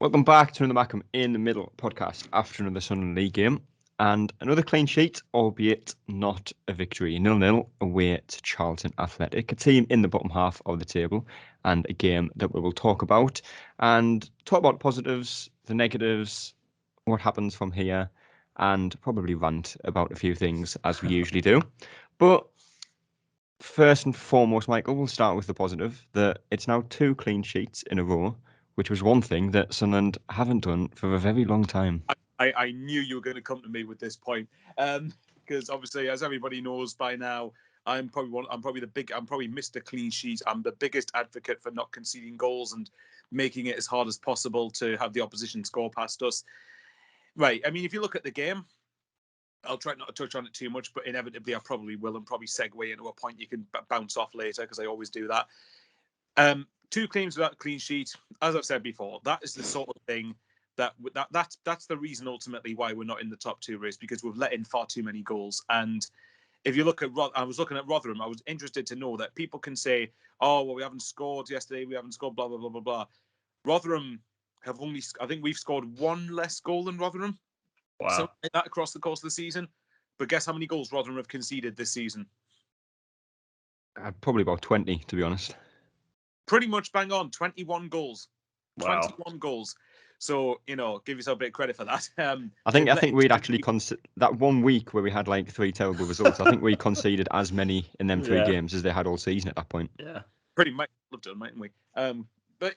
Welcome back to another Mackem in the Middle podcast after another Sunderland League game and another clean sheet, albeit not a victory. 0-0 away to Charlton Athletic, a team in the bottom half of the table, and a game that we will talk about and talk about positives, the negatives, what happens from here, and probably rant about a few things as we usually do. But first and foremost, Michael, we'll start with the positive, that it's now 2 clean sheets in a row, which was one thing that Sunderland haven't done for a very long time. I knew you were going to come to me with this point, because obviously, as everybody knows by now, I'm probably Mr. Clean Sheet. I'm the biggest advocate for not conceding goals and making it as hard as possible to have the opposition score past us. Right. I mean, if you look at the game, I'll try not to touch on it too much, but inevitably I probably will, and probably segue into a point you can bounce off later, because I always do that. 2 claims without a clean sheet, as I've said before, that is the sort of thing that's the reason ultimately why we're not in the top 2 race, because we've let in far too many goals. And if you look at, I was looking at Rotherham, I was interested to know that people can say, oh, well, we haven't scored yesterday, we haven't scored, blah, blah, blah, blah, blah. Rotherham have I think we've scored 1 less goal than Rotherham. Wow. Something like that across the course of the season. But guess how many goals Rotherham have conceded this season? Probably about 20, to be honest. Pretty much bang on, 21 goals. Wow. 21 goals. So, give yourself a bit of credit for that. I think we'd actually concede that 1 week where we had like 3 terrible results. I think we conceded as many in them 3 games as they had all season at that point. Yeah. Pretty much loved it, mightn't we? But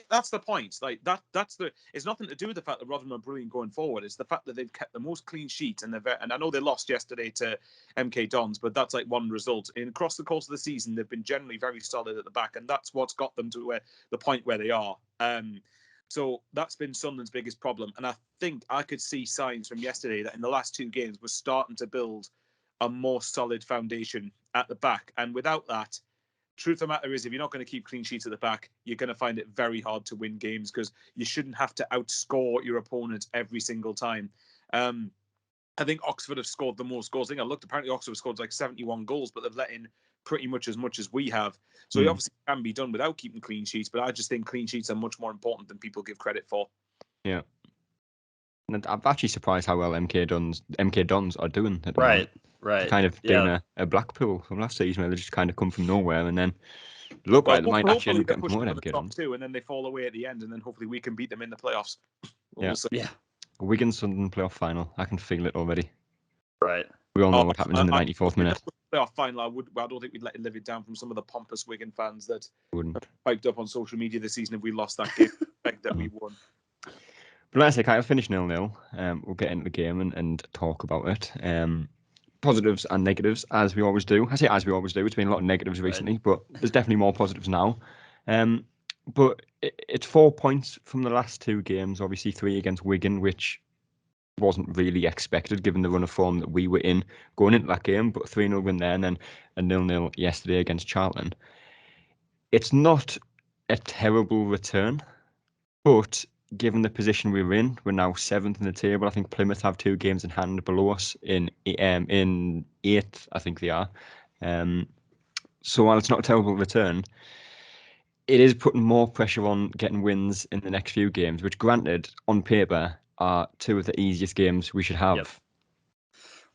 that's the point. Like it's nothing to do with the fact that Rotherham are brilliant going forward. It's the fact that they've kept the most clean sheets, and I know they lost yesterday to MK Dons, but that's like one result. And across the course of the season, they've been generally very solid at the back, and that's what's got them to the point where they are. So that's been Sunderland's biggest problem. And I think I could see signs from yesterday that in the last 2 games we're starting to build a more solid foundation at the back. And without that, truth of the matter is, if you're not going to keep clean sheets at the back, you're going to find it very hard to win games, because you shouldn't have to outscore your opponent every single time. I think Oxford have scored the most goals. I think I looked, apparently Oxford have scored like 71 goals, but they've let in pretty much as we have. So it obviously can be done without keeping clean sheets, but I just think clean sheets are much more important than people give credit for. Yeah. And I'm actually surprised how well MK Dons are doing at the moment. Right. They're kind of doing a Blackpool from last season where they just kind of come from nowhere and then look like they might actually end up getting promoted. MK Dons too, and then they fall away at the end, and then hopefully we can beat them in the playoffs. Yeah. Wigan Sunderland playoff final. I can feel it already. Right. We all know what happens in the 94th minute. Playoff final. I don't think we'd let it live it down from some of the pompous Wigan fans that wouldn't piped up on social media this season if we lost that game. That we won. But let's say kind of finish 0-0. We'll get into the game and talk about it. Positives and negatives, as we always do. I say as we always do. It's been a lot of negatives recently, but there's definitely more positives now. But it's 4 points from the last 2 games. Obviously 3 against Wigan, which wasn't really expected given the run of form that we were in going into that game. But 3-0 win there, and then a 0-0 yesterday against Charlton. It's not a terrible return, but given the position we're in, we're now 7th in the table. I think Plymouth have 2 games in hand below us in 8th, I think they are. So while it's not a terrible return, it is putting more pressure on getting wins in the next few games, which granted, on paper, are 2 of the easiest games we should have. Yep.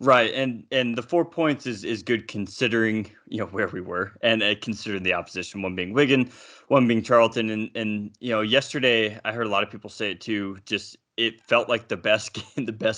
Right, and the 4 points is good considering where we were, and considering the opposition, one being Wigan, one being Charlton, and yesterday I heard a lot of people say it too. Just it felt like the best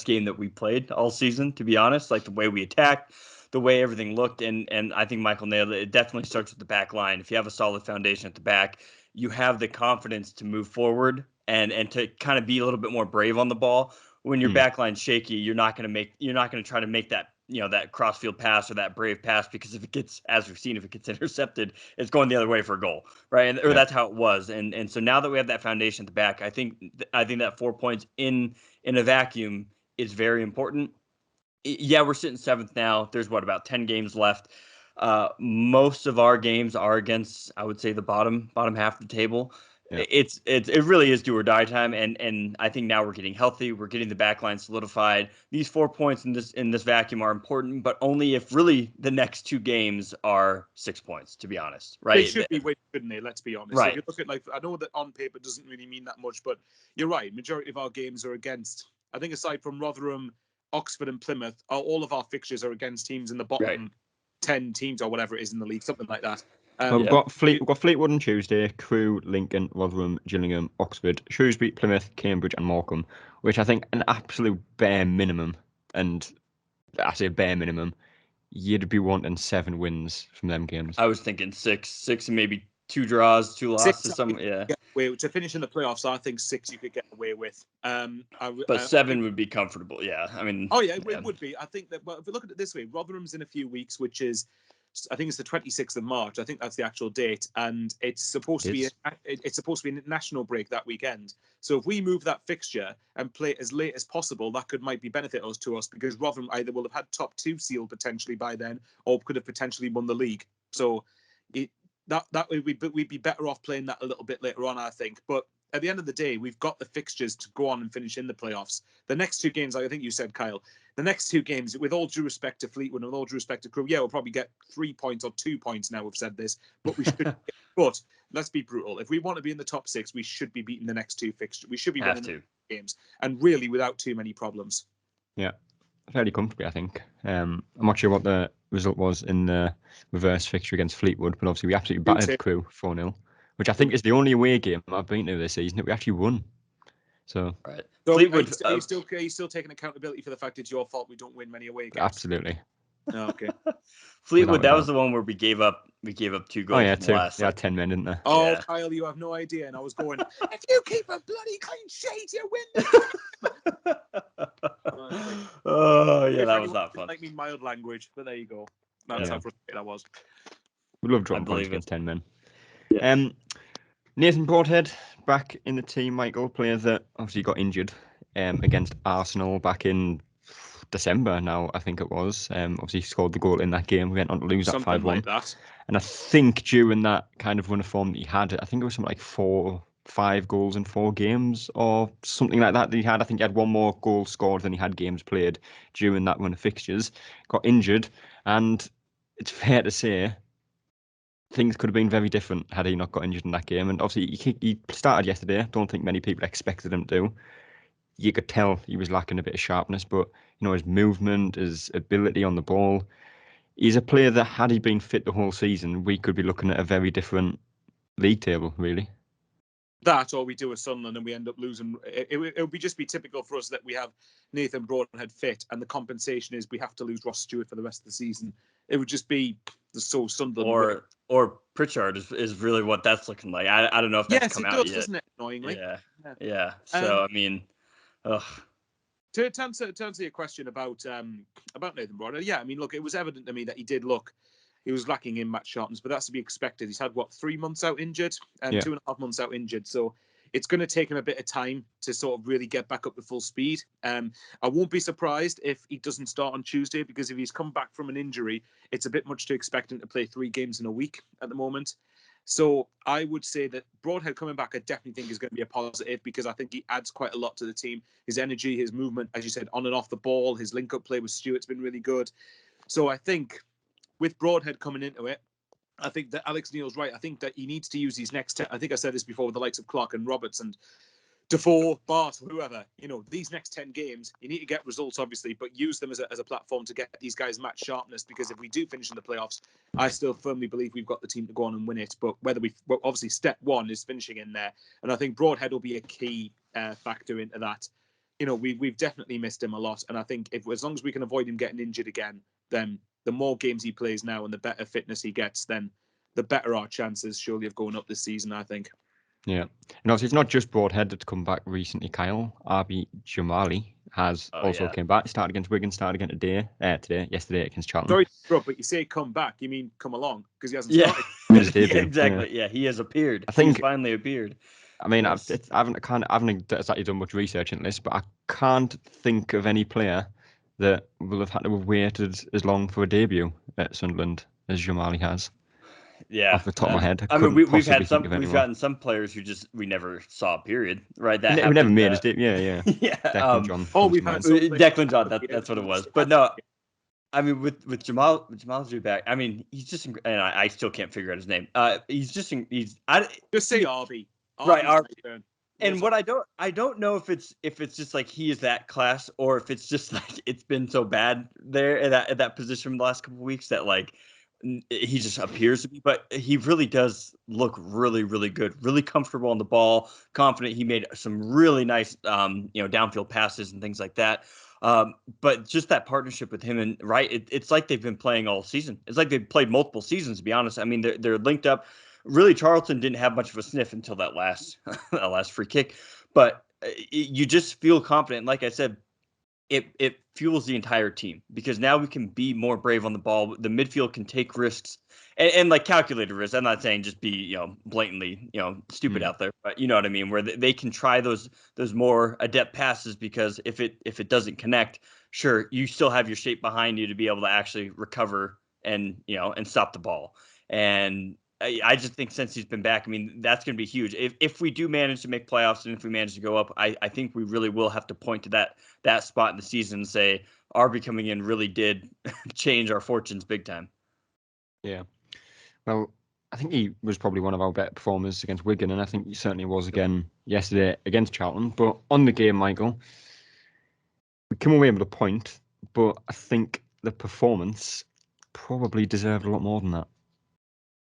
game that we played all season, to be honest. Like the way we attacked, the way everything looked, and I think Michael nailed it. It definitely starts with the back line. If you have a solid foundation at the back, you have the confidence to move forward and to kind of be a little bit more brave on the ball. When your back line's shaky, you're not going to try to make that that crossfield pass or that brave pass, because if it gets, as we've seen, if it gets intercepted, it's going the other way for a goal, right? Or that's how it was. And so now that we have that foundation at the back, I think that 4 points in a vacuum is very important. Yeah, we're sitting 7th now. There's about 10 games left. Most of our games are against, I would say, the bottom half of the table. Yeah. It really is do or die time, and I think now we're getting healthy. We're getting the back line solidified. These 4 points in this vacuum are important, but only if really the next 2 games are 6 points. To be honest, right? They should be wins, shouldn't they? Let's be honest. Right. If you look at, like, I know that on paper doesn't really mean that much, but you're right. Majority of our games are against. I think aside from Rotherham, Oxford, and Plymouth, all of our fixtures are against teams in the bottom Right. 10 teams or whatever it is in the league, something like that. Well, we've got Fleetwood on Tuesday, Crewe, Lincoln, Rotherham, Gillingham, Oxford, Shrewsbury, Plymouth, Cambridge, and Morecambe, which I think an absolute bare minimum, and I say bare minimum, you'd be wanting 7 wins from them games. I was thinking 6, and maybe 2 draws, 2 losses. 6, Some, yeah. To finish in the playoffs, I think 6 you could get away with. But 7 would be comfortable. Yeah, I mean. Oh yeah, it would be. I think that. Well, if we look at it this way, Rotherham's in a few weeks, which is, I think it's the 26th of March. I think that's the actual date, and it's supposed to be a national break that weekend. So if we move that fixture and play it as late as possible, that might be benefit to us because Rotherham either will have had top 2 sealed potentially by then, or could have potentially won the league. So that we'd be better off playing that a little bit later on, I think. But at the end of the day, we've got the fixtures to go on and finish in the playoffs. The next 2 games, I think you said, Kyle, the next 2 games, with all due respect to Fleetwood and with all due respect to Crewe, we'll probably get 3 points or 2 points now we've said this, but we should. But let's be brutal. If we want to be in the top 6, we should be beating the next 2 fixtures. We should be winning the games, and really without too many problems. Yeah, fairly comfortably, I think. I'm not sure what the result was in the reverse fixture against Fleetwood, but obviously we absolutely battered Crewe 4-0, which I think is the only away game I've been to this season that we actually won. So, right. So Fleetwood, are you still taking accountability for the fact it's your fault we don't win many away games? Absolutely. Oh, okay. Fleetwood, that was the one where we gave up 2 goals. Oh yeah, 2. Last, yeah, 10 men, didn't they? Oh, Yeah. Kyle, you have no idea. And I was going, if you keep a bloody clean sheet, you win. Oh yeah, that was not fun. Like me mild language, but there you go. That's how frustrated I was. We love dropping points against 10 men. Yeah. Nathan Broadhead back in the team. Michael, player that obviously got injured against Arsenal back in December. Now I think it was. Obviously scored the goal in that game. We went on to lose that 5-1. Like that. And I think during that kind of run of form that he had, I think it was something like 5 goals in 4 games or something like that he had. I think he had 1 more goal scored than he had games played during that run of fixtures. Got injured, and it's fair to say things could have been very different had he not got injured in that game. And obviously he started yesterday. I don't think many people expected him to. You could tell he was lacking a bit of sharpness, but his movement, his ability on the ball. He's a player that, had he been fit the whole season, we could be looking at a very different league table, really. That, or we do a Sunderland and we end up losing. It would just be typical for us that we have Nathan Broadhead fit, and the compensation is we have to lose Ross Stewart for the rest of the season. It would just be so Sunderland. Or Pritchard is really what that's looking like. I don't know if that's come out yet. Doesn't it? Annoyingly. Yeah. So I mean, ugh. To answer your question about Nathan Broadhead, I mean, look, it was evident to me that he was lacking in match sharpness, but that's to be expected. He's had 3 months out injured and 2.5 months out injured, so it's going to take him a bit of time to sort of really get back up to full speed. I won't be surprised if he doesn't start on Tuesday, because if he's come back from an injury, it's a bit much to expect him to play 3 games in a week at the moment. So I would say that Broadhead coming back, I definitely think is going to be a positive, because I think he adds quite a lot to the team. His energy, his movement, as you said, on and off the ball, his link-up play with Stewart's been really good. So I think with Broadhead coming into it, I think that Alex Neil's right. I think that he needs to use these next 10. I think I said this before with the likes of Clark and Roberts and Defoe, Bart, whoever. These next 10 games, you need to get results, obviously, but use them as a platform to get these guys match sharpness, because if we do finish in the playoffs, I still firmly believe we've got the team to go on and win it. But obviously step 1 is finishing in there. And I think Broadhead will be a key factor into that. We've definitely missed him a lot. And I think as long as we can avoid him getting injured again, then the more games he plays now and the better fitness he gets, then the better our chances surely of going up this season, I think. Yeah. And obviously it's not just Broadhead that's come back recently, Kyle. Arbi Jamali has came back. Started against Wigan, started again yesterday against Charlton. Sorry, but you say come back, you mean come along, because he hasn't started. Exactly. Yeah, he has appeared. I think he's finally appeared. I mean, yes. I haven't exactly done much research into this, but I can't think of any player that will have had to have waited as long for a debut at Sunderland as Jamali has. Yeah. off the top of my head. I mean, Couldn't we've possibly had think of we've anyone. gotten some players who we never saw. Period. Right. That We happened. never made us. Yeah. Yeah. Declan John. Oh, comes we've to had mind. some Declan John. That's what it was. But no, I mean, with Jamal's back, I mean, he's just, and I still can't figure out his name. He's just, just say Arby. Right, Arby's my turn. and what I don't know if it's just like he is that class, or if it's just like it's been so bad there at that position in the last couple of weeks that like he just appears to be, but he really does look really, really good, really comfortable on the ball, confident. He made some really nice, downfield passes and things like that. But just that partnership with him and it's like they've been playing all season. It's like they've played multiple seasons, to be honest. I mean, they're linked up. Really, Charlton didn't have much of a sniff until that last that last free kick, but you just feel confident. Like I said, it fuels the entire team because now we can be more brave on the ball. The midfield can take risks and like calculated risks. I'm not saying just be blatantly stupid out there, but you know what I mean. Where they can try those more adept passes because if it doesn't connect, sure, you still have your shape behind you to be able to actually recover and stop the ball. And I just think since he's been back, I mean, that's going to be huge. If we do manage to make playoffs and if we manage to go up, I think we really will have to point to that spot in the season and say, Arby coming in really did change our fortunes big time. Yeah. Well, I think he was probably one of our better performers against Wigan, and I think he certainly was again yesterday against Charlton. But on the game, Michael, we came away with a point, but I think the performance probably deserved a lot more than that.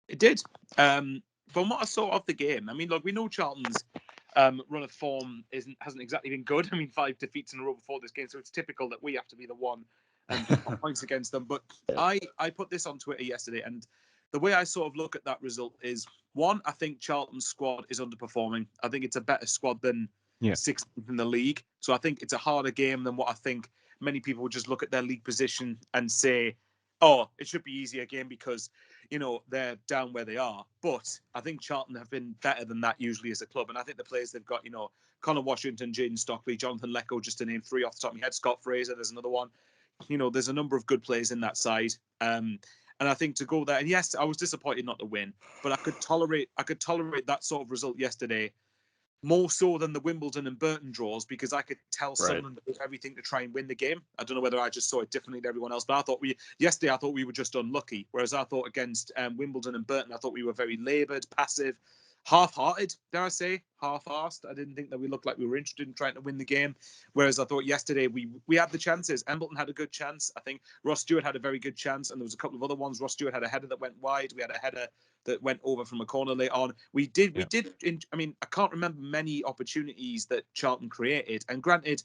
It did. From what I saw of the game, I mean, look, we know Charlton's run of form hasn't exactly been good. I mean, 5 defeats in a row before this game, so it's typical that we have to be the one points against them. But I put this on Twitter yesterday, and the way I sort of look at that result is, one, I think Charlton's squad is underperforming. I think it's a better squad than 16th in the league. So I think it's a harder game than what I think many people would just look at their league position and say, oh, it should be easier game because they're down where they are. But I think Charlton have been better than that usually as a club. And I think the players they've got, Connor Washington, Jaden Stockley, Jonathan Lecco, just to name 3 off the top of my head, Scott Fraser, there's another one. There's a number of good players in that side. And I think to go there, and yes, I was disappointed not to win, but I could tolerate that sort of result yesterday more so than the Wimbledon and Burton draws because I could tell Sunderland did everything to try and win the game. I don't know whether I just saw it differently than everyone else, but yesterday I thought we were just unlucky. Whereas I thought against Wimbledon and Burton, I thought we were very laboured, passive, half-hearted, dare I say, half-arsed. I didn't think that we looked like we were interested in trying to win the game. Whereas I thought yesterday we had the chances. Embleton had a good chance. I think Ross Stewart had a very good chance, and there was a couple of other ones. Ross Stewart had a header that went wide. We had a header that went over from a corner late on. We did. I mean, I can't remember many opportunities that Charlton created. And granted,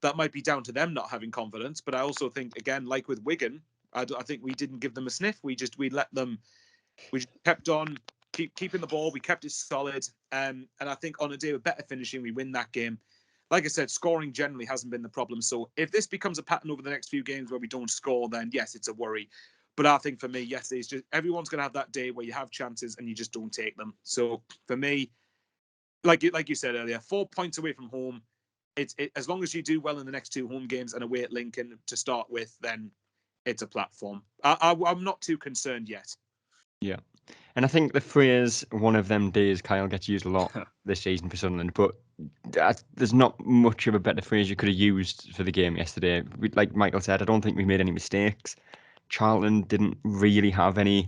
that might be down to them not having confidence. But I also think, again, like with Wigan, I think we didn't give them a sniff. We let them. We just kept on keeping the ball. We kept it solid. And I think on a day of better finishing, we win that game. Like I said, scoring generally hasn't been the problem. So if this becomes a pattern over the next few games where we don't score, then yes, it's a worry. But I think for me, yes, it's just everyone's going to have that day where you have chances and you just don't take them. So for me, like you said earlier, 4 points away from home. As long as you do well in the next 2 home games and away at Lincoln to start with, then it's a platform. I'm not too concerned yet. Yeah. And I think the phrase "one of them days," Kyle, gets used a lot this season for Sunderland, but there's not much of a better phrase you could have used for the game yesterday. Like Michael said, I don't think we made any mistakes. Charlton didn't really have any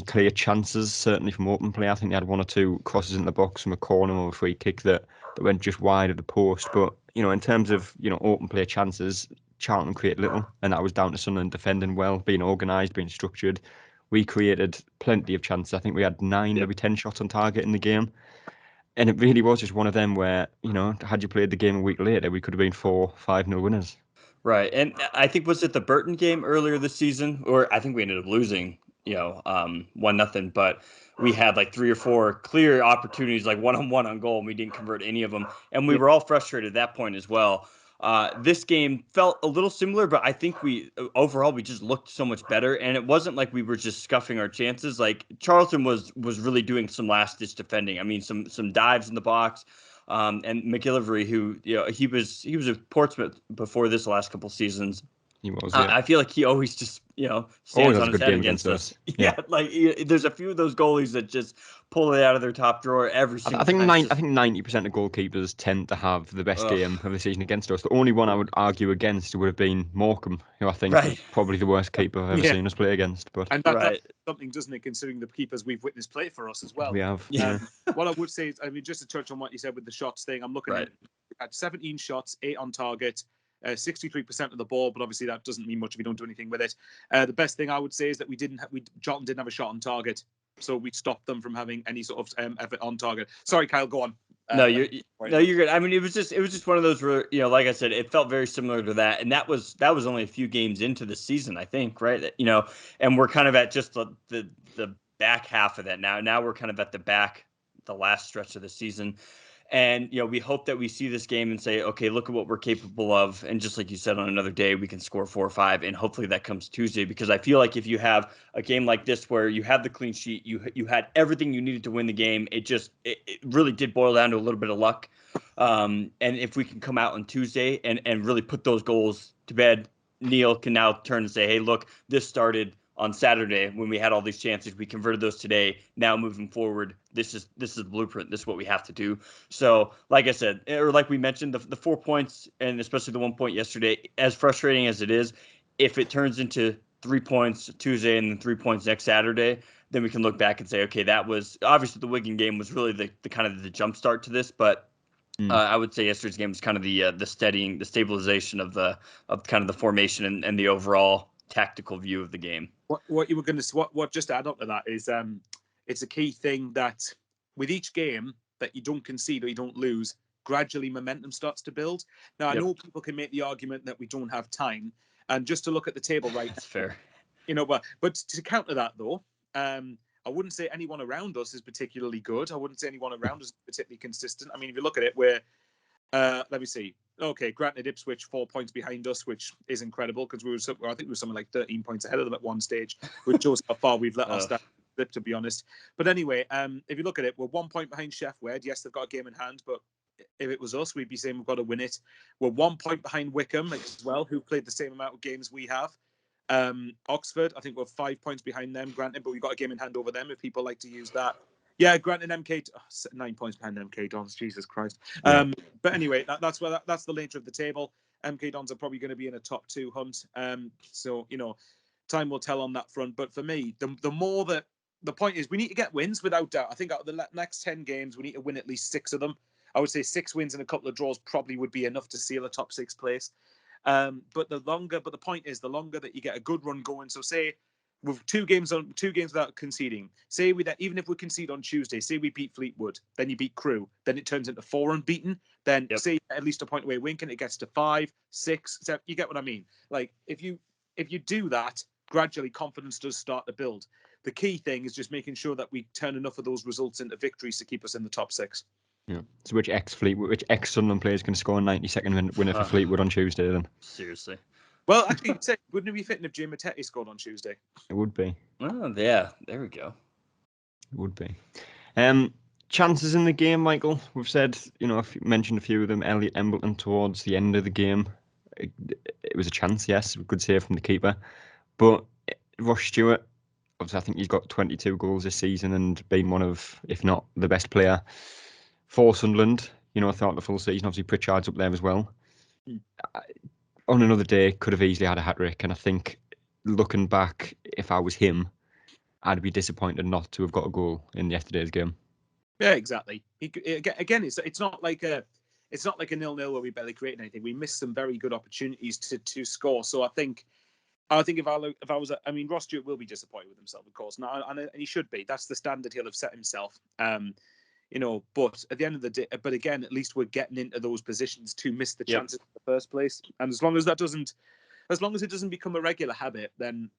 clear chances, certainly from open play. I think they had 1 or 2 crosses in the box from a corner or a free kick that went just wide of the post. But, in terms of, open play chances, Charlton created little, and that was down to Sunderland defending well, being organised, being structured. We created plenty of chances. I think we had 9, maybe 10 shots on target in the game. And it really was just one of them where, had you played the game a week later, we could have been 4-5-0 winners. Right. And I think, was it the Burton game earlier this season? Or I think we ended up losing, 1-0, but we had like 3 or 4 clear opportunities, like 1-on-1 on goal, and we didn't convert any of them. And we were all frustrated at that point as well. This game felt a little similar, but I think overall we just looked so much better, and it wasn't like we were just scuffing our chances. Like Charlton was really doing some last ditch defending. I mean, some dives in the box. And McGillivray, who he was at Portsmouth before this last couple seasons, He was, yeah. I feel like he always just, Always stands has on a his good head game against against us. us. Yeah, like there's a few of those goalies that just pull it out of their top drawer every I single think time. I think 90% of goalkeepers tend to have the best game of the season against us. The only one I would argue against would have been Mackem, who I think is probably the worst keeper I've ever seen us play against. But and that's something, doesn't it, considering the keepers we've witnessed play for us as well. We have. What I would say is, I mean, just to touch on what you said with the shots thing, I'm looking at 17 shots, 8 on target. 63% of the ball, but obviously that doesn't mean much if you don't do anything with it. The best thing I would say is that Charlton didn't have a shot on target, so we stopped them from having any sort of effort on target. Sorry, Kyle, go on. No, you're good. I mean, it was just one of those where, like I said, it felt very similar to that, and that was only a few games into the season, I think, right? And we're kind of at just the back half of that now. Now we're kind of at the last stretch of the season. And, we hope that we see this game and say, okay, look at what we're capable of. And just like you said, on another day, we can score 4 or 5. And hopefully that comes Tuesday, because I feel like if you have a game like this where you have the clean sheet, you had everything you needed to win the game, it really did boil down to a little bit of luck. And if we can come out on Tuesday and really put those goals to bed, Neil can now turn and say, hey, look, this started on Saturday when we had all these chances. We converted those today. Now moving forward, this is the blueprint. This is what we have to do. So, like I said, or like we mentioned, the 4 points, and especially the 1 point yesterday, as frustrating as it is, if it turns into 3 points Tuesday and then 3 points next Saturday, then we can look back and say, okay, that was obviously the Wigan game was really the kind of the jump start to this, but I would say yesterday's game was kind of the steadying, the stabilization of kind of the formation and the overall tactical view of the game. What you were going to what just to add on to that is it's a key thing that with each game that you don't concede or you don't lose, gradually momentum starts to build. Now I know people can make the argument that we don't have time, and just to look at the table right That's fair. But to counter that though, I wouldn't say anyone around us is particularly good. I wouldn't say anyone around us is particularly consistent. I mean, if you look at it, we're let me see. Okay, granted, Ipswich 4 points behind us, which is incredible because I think we were something like 13 points ahead of them at one stage, which shows how far we've let our staff slip, to be honest. But anyway, if you look at it, we're 1 point behind Sheffield. Yes, they've got a game in hand, but if it was us, we'd be saying we've got to win it. We're 1 point behind Wycombe as well, who played the same amount of games we have. Oxford, I think we're 5 points behind them, granted, but we've got a game in hand over them if people like to use that. Yeah, granted, MK 9 points behind MK Dons. Jesus Christ. But anyway, that's the nature of the table. MK Dons are probably going to be in a top 2 hunt. So time will tell on that front. But for me, the more that the point is, we need to get wins without doubt. I think out of the next 10 games, we need to win at least 6 of them. I would say 6 wins and a couple of draws probably would be enough to seal a top 6 place. But the point is, the longer that you get a good run going. So say with 2 games without conceding. Say even if we concede on Tuesday, say we beat Fleetwood, then you beat Crewe, then it turns into 4 unbeaten. Then say at least a point away Winkin, it gets to 5, 6, 7. You get what I mean? Like if you do that, gradually confidence does start to build. The key thing is just making sure that we turn enough of those results into victories to keep us in the top 6. Yeah. So which ex-Sunderland players can score a 92nd winner for Fleetwood on Tuesday then? Seriously. Well, actually, wouldn't it be fitting if Jay Matete scored on Tuesday? It would be. Oh, yeah. There we go. It would be. Chances in the game, Michael. We've said, mentioned a few of them. Elliot Embleton towards the end of the game. It was a chance, yes. Good save from the keeper. But Ross Stewart, obviously, I think he's got 22 goals this season and been one of, if not the best player for Sunderland, throughout the full season. Obviously, Pritchard's up there as well. On another day, could have easily had a hat-trick. And I think, looking back, if I was him, I'd be disappointed not to have got a goal in yesterday's game. Yeah, exactly. Again, it's not like a 0-0 where we barely created anything. We missed some very good opportunities to score. So I think if I was, Ross Stewart will be disappointed with himself, of course, and he should be. That's the standard he'll have set himself. But at the end of the day, but again, at least we're getting into those positions to miss the chances in the first place. And as long as it doesn't become a regular habit, then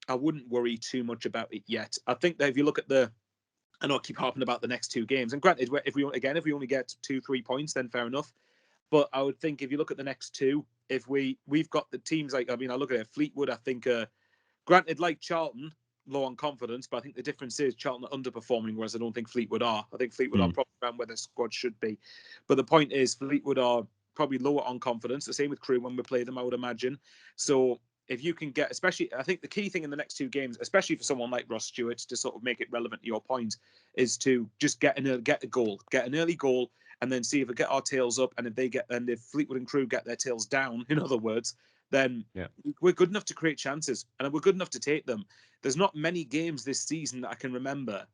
I wouldn't worry too much about it yet. I think that if you look at I know I keep harping about the next 2 games, and granted, if we only get 2-3 points, then fair enough. But I would think if you look at the next 2, if we've got the teams I look at it, Fleetwood, I think, granted, like Charlton, low on confidence, but I think the difference is Charlton are underperforming, whereas I don't think Fleetwood are. I think Fleetwood are probably around where their squad should be. But the point is, Fleetwood are probably lower on confidence. The same with Crewe when we play them, I would imagine. So if you can get, especially, I think the key thing in the next two games, especially for someone like Ross Stewart, to sort of make it relevant to your point, is to just get an early goal, and then see if we get our tails up, and if Fleetwood and Crew get their tails down, in other words, then we're good enough to create chances, and we're good enough to take them. There's not many games this season that I can remember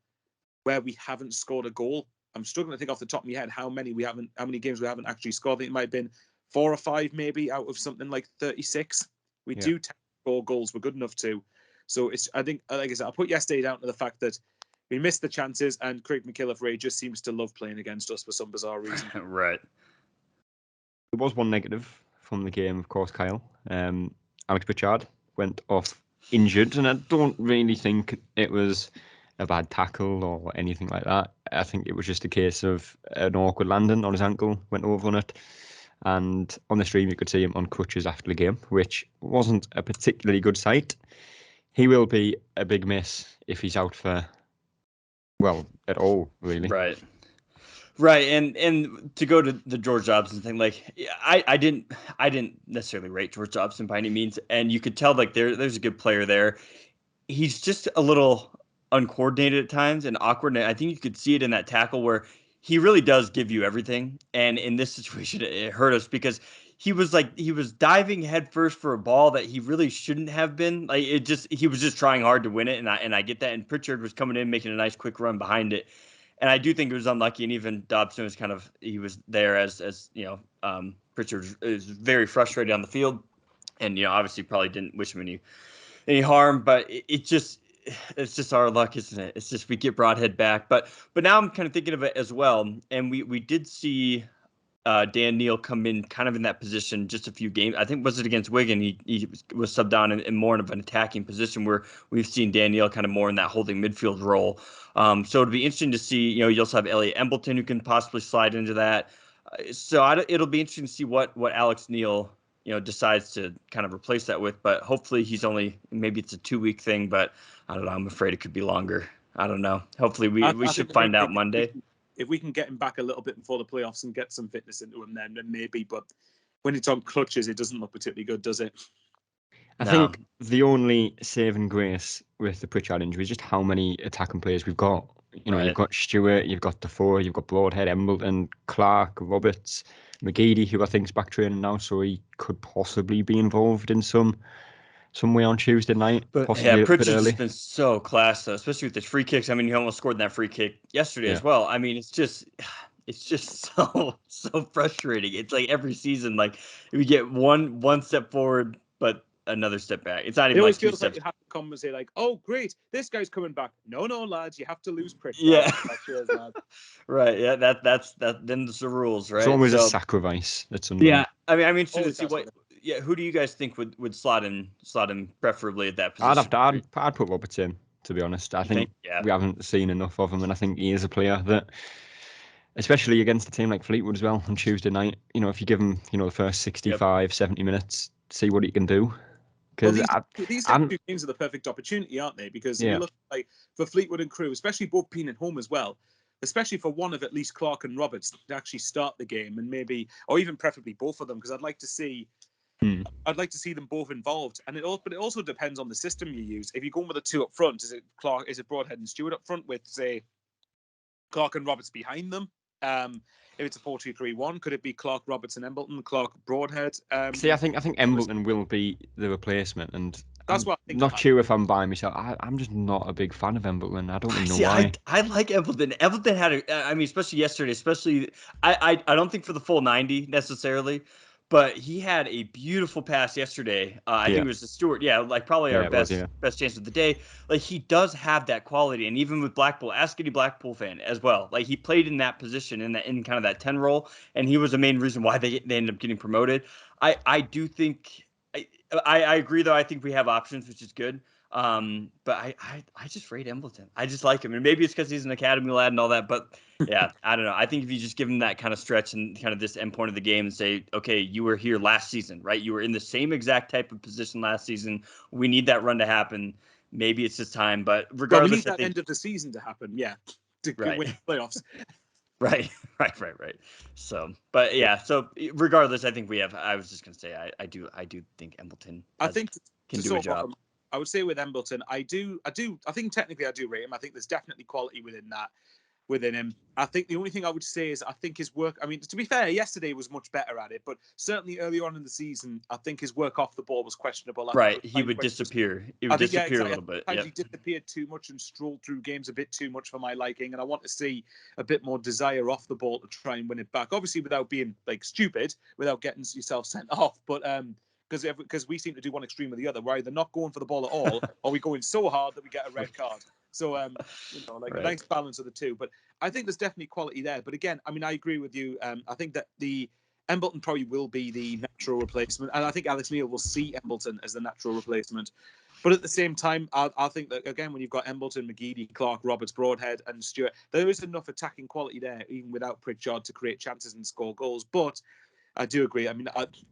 where we haven't scored a goal. I'm struggling to think off the top of my head how many games we haven't actually scored. I think it might have been 4 or 5 maybe out of something like 36. We do 4 goals. We're good enough to. So I think, like I said, I'll put yesterday down to the fact that we missed the chances, and Craig McKillop-Ray just seems to love playing against us for some bizarre reason. Right. There was one negative from the game, of course, Kyle. Alex Pritchard went off injured, and I don't really think it was a bad tackle or anything like that. I think it was just a case of an awkward landing on his ankle, went over on it. And on the stream, you could see him on crutches after the game, which wasn't a particularly good sight. He will be a big miss if he's out for, well, at all, really. Right. And to go to the George Dobson thing, like I didn't necessarily rate George Dobson by any means, and you could tell like there's a good player there. He's just a little uncoordinated at times and awkward, and I think you could see it in that tackle where he really does give you everything. And in this situation, it hurt us because he was diving headfirst for a ball that he really shouldn't have been. Like he was just trying hard to win it, and I get that. And Pritchard was coming in making a nice quick run behind it, and I do think it was unlucky. And even Dobson was he was there as Pritchard is very frustrated on the field, and obviously probably didn't wish him any harm, but it's just our luck, isn't it? It's just we get Broadhead back. But now I'm kind of thinking of it as well. And we did see Dan Neal come in kind of in that position just a few games. I think was it against Wigan? He was subbed down in more of an attacking position where we've seen Dan Neal kind of more in that holding midfield role. So it'll be interesting to see. You also have Elliot Embleton who can possibly slide into that. It'll be interesting to see what Alex Neal decides to kind of replace that with. But hopefully maybe it's a 2-week thing, but I don't know. I'm afraid it could be longer. I don't know. Hopefully we should find out Monday. If we can get him back a little bit before the playoffs and get some fitness into him, then maybe. But when it's on crutches, it doesn't look particularly good, does it? I think the only saving grace with the Pritchard injury is just how many attacking players we've got. You've got Stewart, you've got Defoe, you've got Broadhead, Embleton, Clark, Roberts, McGeady, who I think is back training now, so he could possibly be involved in some way on Tuesday night. But Pritchard's just been so class, though, especially with the free kicks. I mean, he almost scored that free kick yesterday as well. I mean, it's just so frustrating. It's like every season, like we get one step forward, but another step back. It's not even like 2 steps. Like you have to come and say like, "Oh, great, this guy's coming back." No, lads, you have to lose Pritchard. Yeah, right. Yeah, that's then the rules, right? It's always a sacrifice. Yeah, I mean, interested to see what. Yeah, who do you guys think would slot in preferably at that position? I'd put Roberts in, to be honest. I think we haven't seen enough of him, and I think he is a player that, especially against a team like Fleetwood as well on Tuesday night, if you give him, the first 65, 70 minutes, see what he can do. Because these two games are the perfect opportunity, aren't they? Because if you look like for Fleetwood and Crew, especially both being at home as well, especially for one of at least Clark and Roberts to actually start the game, and maybe, or even preferably both of them, because I'd like to see them both involved. But it also depends on the system you use. If you're going with the two up front, is it Broadhead and Stewart up front with, say, Clark and Roberts behind them? If it's a 4-2-3-1, could it be Clark, Roberts, and Embleton, Clark, Broadhead? See, I think Embleton will be the replacement, and that's what I think. Not sure if I'm by myself. I'm just not a big fan of Embleton. I don't really know why. I like Embleton. Embleton had especially yesterday. Especially, I don't think for the full 90 necessarily, but he had a beautiful pass yesterday. I think it was to Stewart. Yeah, like probably our best chance of the day. Like he does have that quality, and even with Blackpool, ask any Blackpool fan as well. Like he played in that position in kind of that 10 role, and he was the main reason why they ended up getting promoted. I do think I agree though. I think we have options, which is good. But I just rate Embleton. I just like him, and maybe it's because he's an academy lad and all that. But yeah, I don't know. I think if you just give him that kind of stretch and kind of this end point of the game and say, okay, you were here last season, right? You were in the same exact type of position last season. We need that run to happen. Maybe it's just time, but regardless, we need that end of the season to happen. Yeah, to win playoffs. Right. So, but yeah, so regardless, I think we have. I was just gonna say, I do think Embleton. can to do a sort of job. I would say with Embleton, I think technically I do rate him. I think there's definitely quality within him. I think the only thing I would say is I think his work, I mean, to be fair, yesterday was much better at it, but certainly early on in the season, I think his work off the ball was questionable. Right. He would disappear. He would disappear a little bit. Sometimes he disappeared too much and strolled through games a bit too much for my liking, and I want to see a bit more desire off the ball to try and win it back. Obviously, without being like stupid, without getting yourself sent off, but because we seem to do one extreme or the other. We're either not going for the ball at all, or we go in so hard that we get a red card. So, a nice balance of the two. But I think there's definitely quality there. But again, I mean, I agree with you. I think that the Embleton probably will be the natural replacement, and I think Alex Neil will see Embleton as the natural replacement. But at the same time, I think that, again, when you've got Embleton, McGeady, Clark, Roberts, Broadhead, and Stewart, there is enough attacking quality there, even without Pritchard, to create chances and score goals. But I do agree. I mean,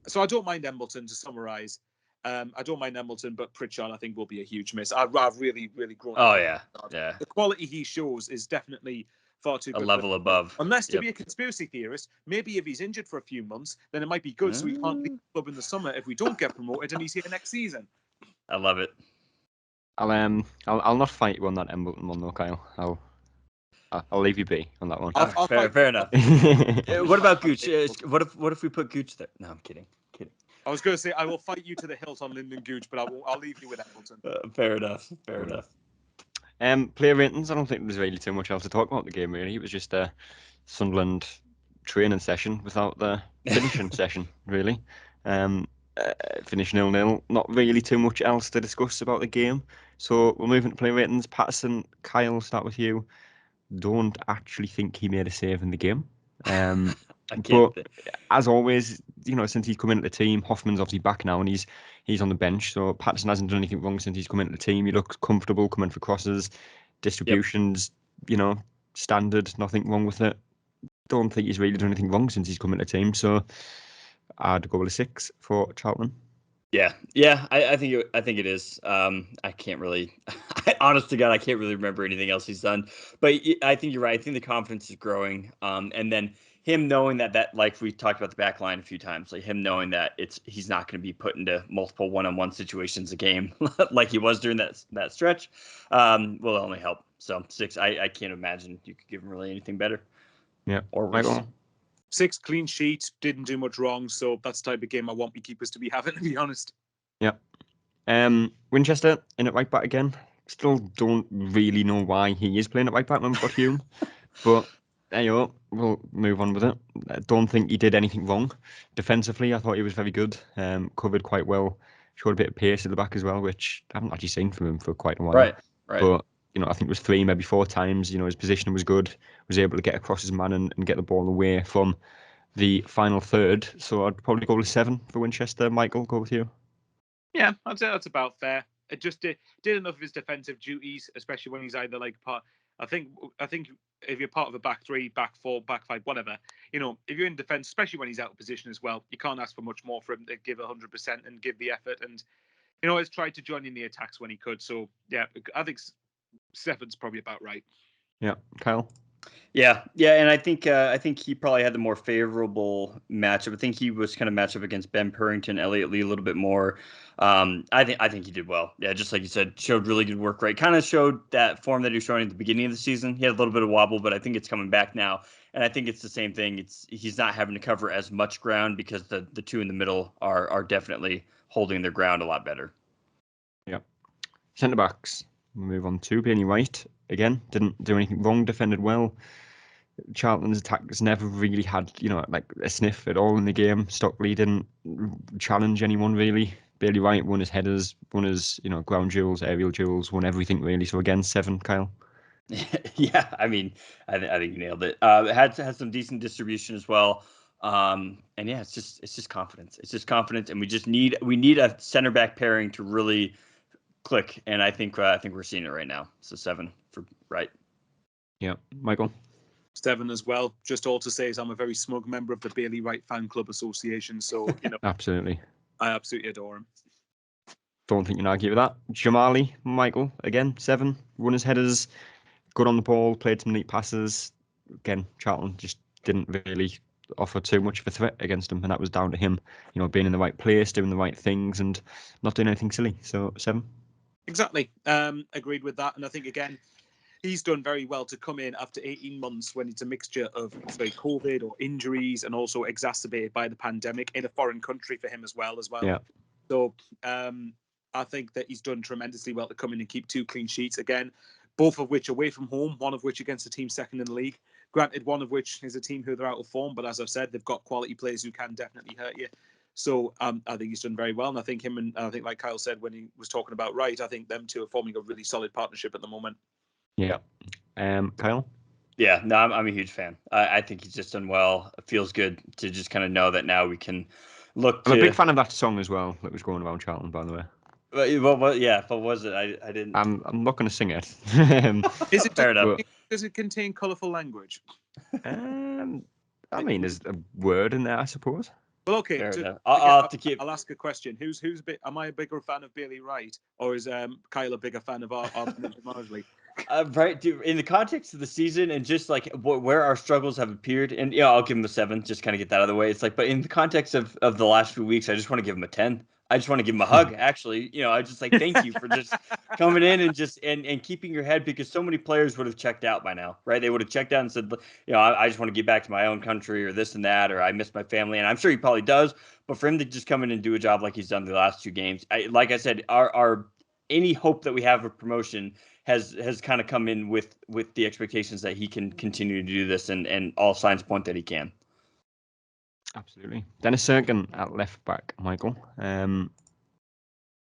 so I don't mind Embleton, to summarise. I don't mind Embleton, but Pritchard, I think, will be a huge miss. I've really, really grown. Oh, yeah. The quality he shows is definitely far too good. A level above. Unless, to be a conspiracy theorist, maybe if he's injured for a few months, then it might be good. So he can't leave the club in the summer if we don't get promoted and he's here next season. I love it. I'll not fight you on that Embleton one though, Kyle. I'll leave you be on that one. Fair enough. What about Gooch? What if we put Gooch there? No, I'm kidding. I was going to say I will fight you to the hilt on Lyndon Gooch, but I'll leave you with Embleton. Fair enough. Player ratings. I don't think there's really too much else to talk about the game. Really, it was just a Sunderland training session without the finishing session. Really, finish 0-0. Not really too much else to discuss about the game. So we're moving to player ratings. Patterson, Kyle, start with you. Don't actually think he made a save in the game. But as always, since he's come into the team, Hoffman's obviously back now and he's on the bench. So Patterson hasn't done anything wrong since he's come into the team. He looks comfortable coming for crosses, distributions, standard, nothing wrong with it. Don't think he's really done anything wrong since he's come into the team. So I'd go with a 6 for Charlton. Yeah. I think it is. I can't really, honest to God, I can't really remember anything else he's done. But I think you're right. I think the confidence is growing. And then him knowing that like we talked about the back line a few times, like him knowing that he's not going to be put into multiple one-on-one situations a game like he was during that stretch, will only help. So 6. I can't imagine you could give him really anything better. Yeah. Or worse. Michael? 6 clean sheets, didn't do much wrong, so that's the type of game I want my keepers to be having, to be honest. Yeah. Winchester in at right back again. Still don't really know why he is playing at right back when we've got Hume, but there you go. We'll move on with it. I don't think he did anything wrong. Defensively, I thought he was very good. Covered quite well. Showed a bit of pace at the back as well, which I haven't actually seen from him for quite a while. Right. But I think it was 3, maybe 4 times. His position was good. Was able to get across his man and get the ball away from the final third. So I'd probably go with 7 for Winchester. Michael, go with you. Yeah, I'd say that's about fair. It just did enough of his defensive duties, especially when he's either like part. I think if you're part of a back 3, back 4, back 5, whatever, if you're in defence, especially when he's out of position as well, you can't ask for much more for him to give 100% and give the effort. And he's tried to join in the attacks when he could. So yeah, I think 7's probably about right. Yeah, Kyle. Yeah, and I think he probably had the more favorable matchup. I think he was kind of matched up against Ben Purrington, Elliot Lee a little bit more. I think he did well. Yeah, just like you said, showed really good work rate. Kind of showed that form that he was showing at the beginning of the season. He had a little bit of wobble, but I think it's coming back now. And I think it's the same thing. He's not having to cover as much ground because the two in the middle are definitely holding their ground a lot better. Yeah. Centre backs. We'll move on to Bailey White. Again, didn't do anything wrong, defended well. Charlton's attackers never really had, like a sniff at all in the game. Stockley didn't challenge anyone really. Bailey White won his headers, won his, ground duels, aerial duels, won everything really. So again, 7, Kyle. Yeah, I mean, I think you nailed it. Had some decent distribution as well. And yeah, it's just confidence. It's just confidence, and we need a center back pairing to really click. And I think we're seeing it right now. So 7 for right. Yeah, Michael. 7 as well. Just all to say is I'm a very smug member of the Bailey White Fan Club Association. So, Absolutely. I absolutely adore him. Don't think you can argue with that. Jamali, Michael, again, 7. Won his headers, good on the ball, played some neat passes. Again, Charlton just didn't really offer too much of a threat against him, and that was down to him, being in the right place, doing the right things, and not doing anything silly. So 7. Exactly. Agreed with that. And I think, again, he's done very well to come in after 18 months when it's a mixture of COVID or injuries and also exacerbated by the pandemic in a foreign country for him as well. Yeah. So I think that he's done tremendously well to come in and keep 2 clean sheets again, both of which away from home, one of which against a team second in the league. Granted, one of which is a team who they're out of form, but as I've said, they've got quality players who can definitely hurt you. So I think he's done very well, and I think like Kyle said when he was talking about Wright, I think them two are forming a really solid partnership at the moment. Yeah. Kyle? Yeah, no, I'm a huge fan. I think he's just done well. It feels good to just kind of know that now we can look to... I'm a big fan of that song as well that was going around Charlton, by the way. What was it? I didn't... I'm not going to sing it. Is it fair enough? Does it contain colourful language? I mean, there's a word in there, I suppose. Well, okay. I'll have to keep... I'll ask a question. Am I a bigger fan of Bailey Wright, or is Kyle a bigger fan of our Marsley? Right, dude. In the context of the season and just like where our struggles have appeared, and I'll give him a 7. Just kind of get that out of the way. It's like, but in the context of the last few weeks, I just want to give him a 10. I just want to give him a hug. Actually, I just like thank you for just coming in and just and keeping your head, because so many players would have checked out by now, right? They would have checked out and said, I just want to get back to my own country or this and that, or I miss my family, and I'm sure he probably does. But for him to just come in and do a job like he's done the last 2 games, like I said, our any hope that we have of promotion has kind of come in with the expectations that he can continue to do this, and all signs point that he can. Absolutely. Dennis Serkin at left back, Michael.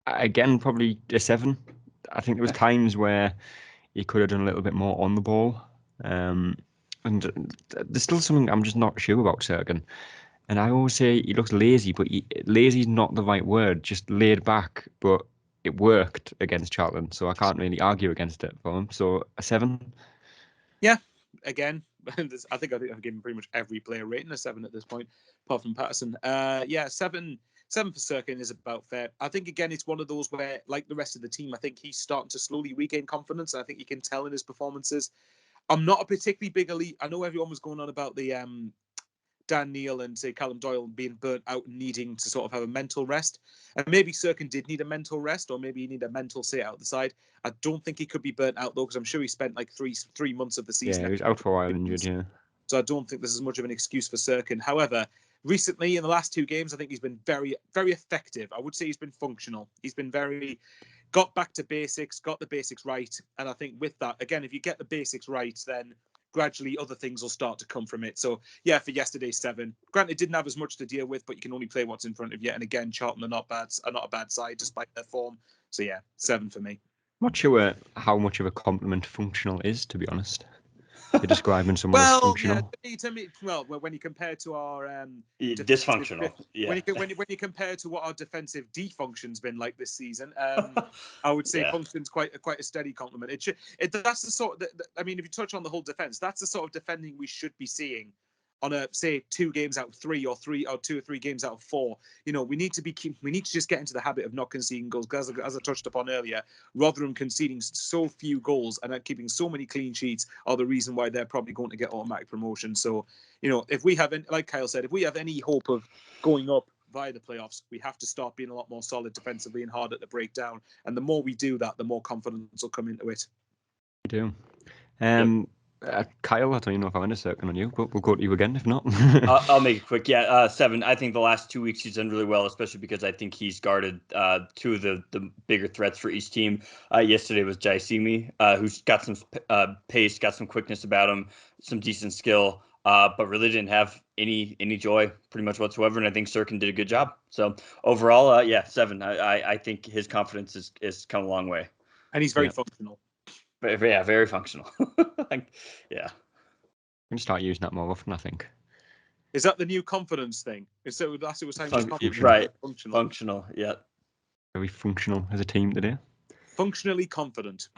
Again, probably a 7. I think there was times where he could have done a little bit more on the ball. And there's still something I'm just not sure about Serkin. And I always say he looks lazy, but lazy is not the right word. Just laid back, but it worked against Charlton, so I can't really argue against it for him. So a 7. Yeah, again, I think I've given pretty much every player rating a 7 at this point, apart from Patterson. 7 for Serkin is about fair. I think, again, it's one of those where, like the rest of the team, I think he's starting to slowly regain confidence. I think you can tell in his performances. I'm not a particularly big elite. I know everyone was going on about the Dan Neil and say Callum Doyle being burnt out and needing to sort of have a mental rest. And maybe Serkin did need a mental rest, or maybe he needed a mental sit out the side. I don't think he could be burnt out though, because I'm sure he spent like three months of the season. Yeah, he was out for a while injured, yeah. So I don't think this is much of an excuse for Serkin. However, recently in the last 2 games, I think he's been very, very effective. I would say he's been functional. He's been got back to basics, got the basics right. And I think with that, again, if you get the basics right, then gradually other things will start to come from it. So yeah, for yesterday's 7. Granted, didn't have as much to deal with, but you can only play what's in front of you. And again, Charlton are not a bad side despite their form. So yeah, 7 for me. I'm not sure how much of a compliment functional is, to be honest. You're describing someone as functional. Yeah, to me, well, when you compare to our dysfunctional, yeah. When you compare to what our defensive defunction's been like this season, I would say function's quite a steady compliment. That's the sort. I mean, if you touch on the whole defense, that's the sort of defending we should be seeing on a, say, 2 games out of 3 or 2 or 3 games out of 4. We need to just get into the habit of not conceding goals, because as I touched upon earlier, Rotherham conceding so few goals and keeping so many clean sheets are the reason why they're probably going to get automatic promotion. So, if we have, like Kyle said, if we have any hope of going up via the playoffs, we have to start being a lot more solid defensively and harder to break down. And the more we do that, the more confidence will come into it. We do. Kyle, I don't even know if I went a Serkin on you, but we'll go to you again if not. I'll make it quick. 7. I think the last 2 weeks he's done really well, especially because I think he's guarded 2 of the bigger threats for each team. Yesterday was Jaisimi, who's got some pace, got some quickness about him, some decent skill, but really didn't have any joy pretty much whatsoever. And I think Serkin did a good job. So overall, 7. I think his confidence is come a long way. And he's very functional. Yeah, very functional. Yeah. We can start using that more often, I think. Is that the new confidence thing? That's what we're saying. Right. Functional. Yeah. Very functional as a team today. Functionally confident.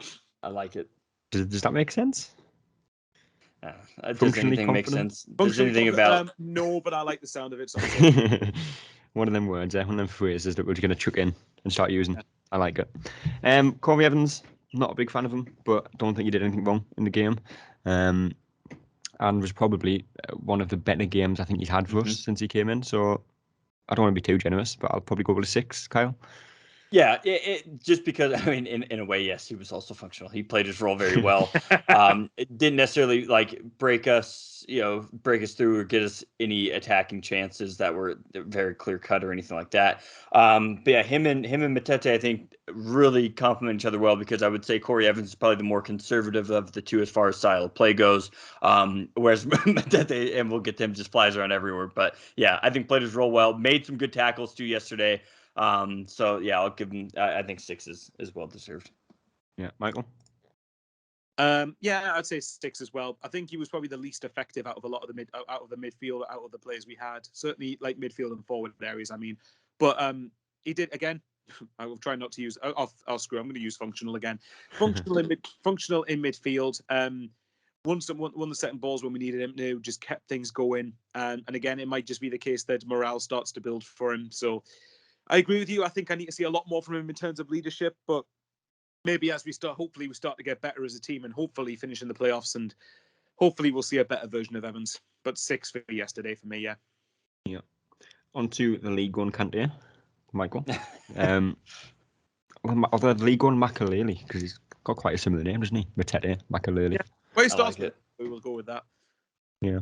I like it. Does that make sense? Does anything make sense? Does anything about... no, but I like the sound of it. So one of them words, one of them phrases that we're going to chuck in and start using. Yeah. I like it. Corby Evans. Not a big fan of him, but don't think he did anything wrong in the game. and was probably one of the better games I think he's had for us since he came in. So I don't want to be too generous, but I'll probably go with a 6, Kyle. Yeah, just because, I mean, in a way, yes, he was also functional. He played his role very well. It didn't necessarily like break us through or get us any attacking chances that were very clear cut or anything like that. But yeah, him and Matete, I think, really complement each other well, because I would say Corby Evans is probably the more conservative of the two as far as style of play goes. Whereas Matete, and we'll get to him, just flies around everywhere. But yeah, I think played his role well, made some good tackles too yesterday. So yeah, I'll give him. I think 6 is well deserved. Yeah, Michael. Yeah, I'd say 6 as well. I think he was probably the least effective out of a lot of the midfield, out of the players we had. Certainly, like midfield and forward areas. I mean, but he did again. I will try not to use. I'll screw. I'm going to use functional again. Functional in midfield. Won the second balls when we needed him to. Just kept things going. And again, it might just be the case that morale starts to build for him. So I agree with you. I think I need to see a lot more from him in terms of leadership, but maybe as we start, hopefully we start to get better as a team and hopefully finish in the playoffs, and hopefully we'll see a better version of Evans. But 6 for yesterday for me, yeah. Yeah. On to the League One Kante, Michael. Although the League One Makaleli, because he's got quite a similar name, doesn't he? Matete, Makaleli. Yeah. Well, he I starts like it. We will go with that. Yeah.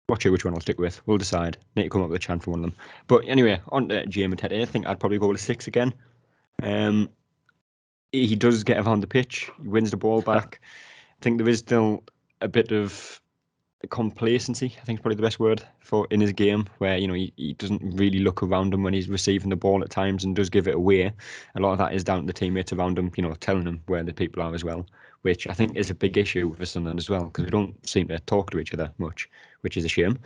Watch out which one I'll stick with. We'll decide. Need to come up with a chant for one of them. But anyway, on to Jay Matete, I think I'd probably go with a 6 again. He does get around the pitch. He wins the ball back. I think there is still a bit of complacency, I think is probably the best word for in his game, where he doesn't really look around him when he's receiving the ball at times and does give it away. A lot of that is down to the teammates around him, telling him where the people are as well, which I think is a big issue for Sunderland as well, because we don't seem to talk to each other much, which is a shame.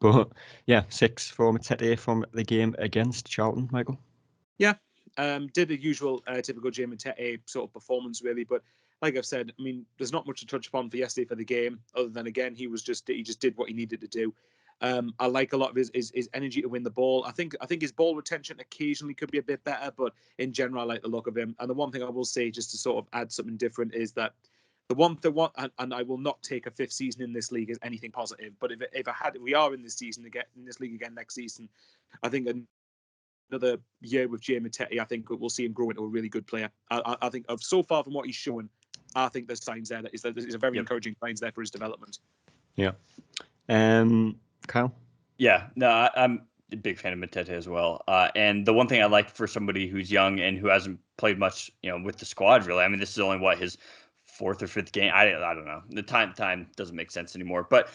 But yeah, 6 for Matete from the game against Charlton, Michael. Yeah, did the usual typical Jay Matete sort of performance really, but like I've said, I mean, there's not much to touch upon for yesterday for the game, other than again he just did what he needed to do. I like a lot of his energy to win the ball. I think his ball retention occasionally could be a bit better, but in general, I like the look of him. And the one thing I will say, just to sort of add something different, is that and I will not take a 5th season in this league as anything positive. But if we are in this league again next season, I think another year with Jay Matete, I think we'll see him grow into a really good player. I think so far from what he's shown, I think there's signs there that is a very encouraging signs there for his development. Yeah. Kyle? Yeah, no, I'm a big fan of Matete as well. And the one thing I like for somebody who's young and who hasn't played much, with the squad, really. I mean, this is only his 4th or 5th game. I don't know. The time doesn't make sense anymore. But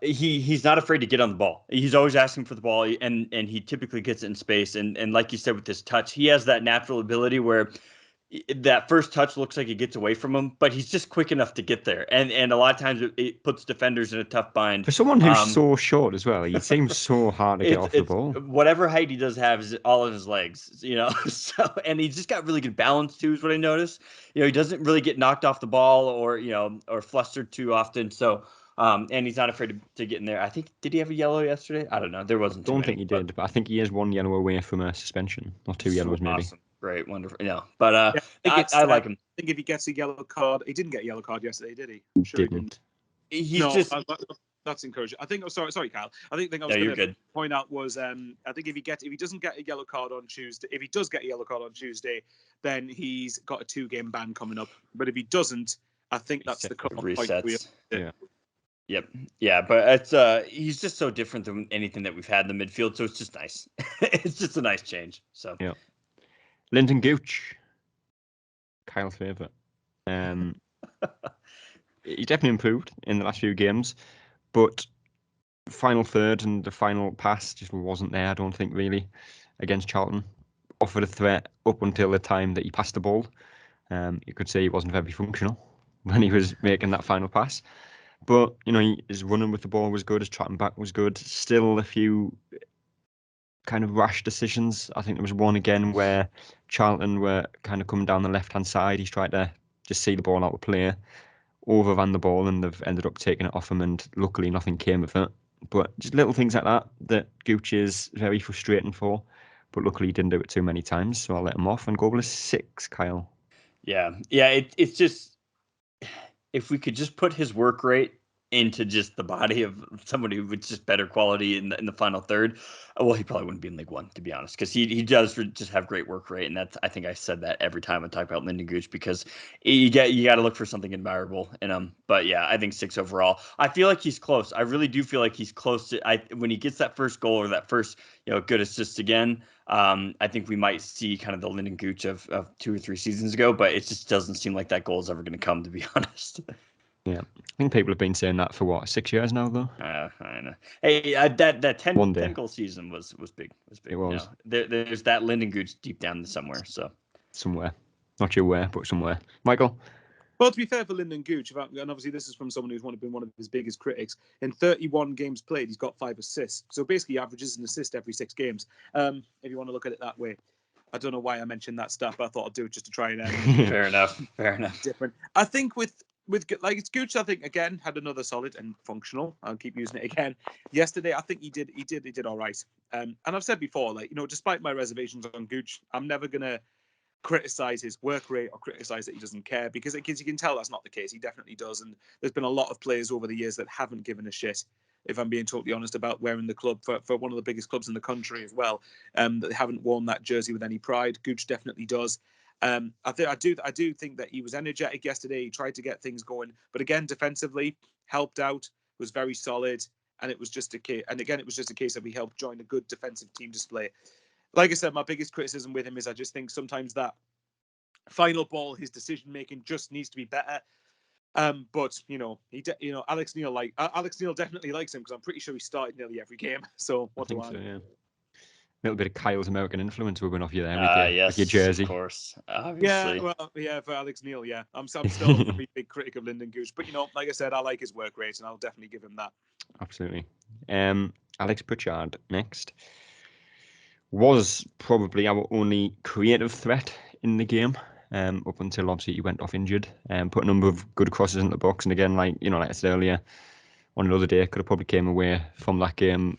he's not afraid to get on the ball. He's always asking for the ball, and he typically gets it in space. And like you said, with his touch, he has that natural ability where that first touch looks like it gets away from him, but he's just quick enough to get there. And a lot of times it puts defenders in a tough bind. For someone who's so short as well, he seems so hard to get off the ball. Whatever height he does have is all in his legs, So, and he's just got really good balance too, is what I noticed. He doesn't really get knocked off the ball or flustered too often. So, and he's not afraid to get in there. I think, did he have a yellow yesterday? I don't know. There wasn't. I don't think he did, but I think he is 1 yellow away from a suspension, or 2 yellows maybe. Awesome. Great, wonderful. But I like him. I think if he gets a yellow card, he didn't get a yellow card yesterday, did he? I'm sure he didn't. That's encouraging. I think. Sorry, Kyle. I was going to point out was I think if he doesn't get a yellow card on Tuesday, if he does get a yellow card on Tuesday, then he's got a 2-game ban coming up. But if he doesn't, I think that's the cut-off point. Yeah. Yep. Yeah, but he's just so different than anything that we've had in the midfield, so it's just nice. It's just a nice change. So yeah. Lyndon Gooch, Kyle's favourite. He definitely improved in the last few games, but final third and the final pass just wasn't there, I don't think, really, against Charlton. Offered a threat up until the time that he passed the ball. You could say he wasn't very functional when he was making that final pass. But, his running with the ball was good, his tracking back was good. Still a few kind of rash decisions. I think there was one again where Charlton were kind of coming down the left-hand side. He's tried to just see the ball out of play, overran the ball, and they've ended up taking it off him, and luckily nothing came of it. But just little things like that Gooch is very frustrating for, but luckily he didn't do it too many times, so I'll let him off and go with a 6, Kyle. Yeah, it's just, if we could just put his work rate into just the body of somebody with just better quality in the final third, well, he probably wouldn't be in League One, to be honest, because he does just have great work rate, and that's, I think I said that every time I talk about Lynden Gooch, because you got to look for something admirable in him. But yeah, I think 6 overall. I feel like he's close. I really do feel like he's close to. When he gets that first goal or that first good assist again, I think we might see kind of the Lynden Gooch of 2 or 3 seasons ago, but it just doesn't seem like that goal is ever going to come, to be honest. Yeah, I think people have been saying that for what, 6 years now, though. I know. Hey, that 10 goal season was big. It was. There's that Lynden Gooch deep down somewhere. So somewhere, not sure where, but somewhere. Michael. Well, to be fair for Lynden Gooch, and obviously this is from someone who's been one of his biggest critics, in 31 games played, he's got 5 assists. So basically, he averages an assist every 6 games. If you want to look at it that way. I don't know why I mentioned that stuff, but I thought I'd do it just to try and fair enough. Different. I think with it's Gooch, I think again had another solid and functional. I'll keep using it again. Yesterday, I think he did all right. And I've said before, despite my reservations on Gooch, I'm never gonna criticize his work rate or criticize that he doesn't care, because you can tell that's not the case. He definitely does, and there's been a lot of players over the years that haven't given a shit, if I'm being totally honest, about wearing the club for one of the biggest clubs in the country as well. That they haven't worn that jersey with any pride. Gooch definitely does. I do think that he was energetic yesterday. He tried to get things going, but again, defensively helped out, was very solid, and it was just a case. And again, it was just a case that we helped join a good defensive team display. Like I said, my biggest criticism with him is I just think sometimes that final ball, his decision making just needs to be better. But Alex Neil definitely likes him, because I'm pretty sure he started nearly every game. So what do I? So, yeah. A little bit of Kyle's American influence rubbing off you there with your jersey. Of course. Obviously. For Alex Neil, yeah. I'm still a big critic of Lynden Gooch, but like I said, I like his work rate, and I'll definitely give him that. Absolutely. Alex Pritchard next was probably our only creative threat in the game, up until obviously he went off injured, and put a number of good crosses into the box. And again, like I said earlier, on another day, could have probably came away from that game